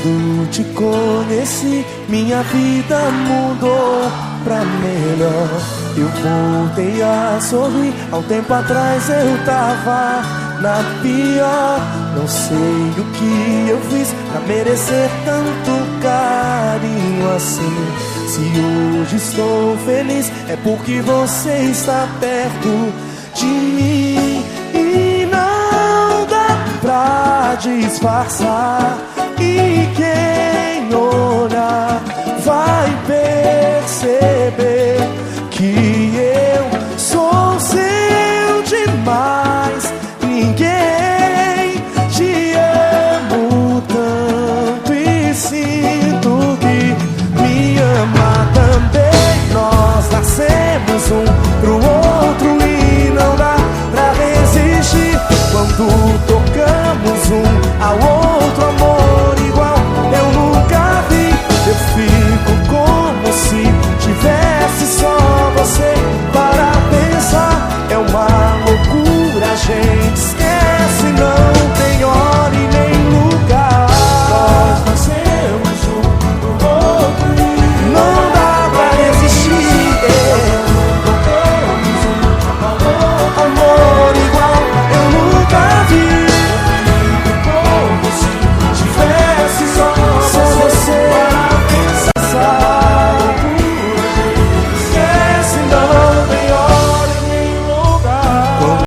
Quando te conheci, minha vida mudou pra melhor. Eu voltei a sorrir, há um tempo atrás eu tava na pior. Não sei o que eu fiz pra merecer tanto carinho assim. Se hoje estou feliz, é porque você está perto de mim. E não dá pra disfarçar, e quem olhar vai perceber que eu sou seu demais. Ninguém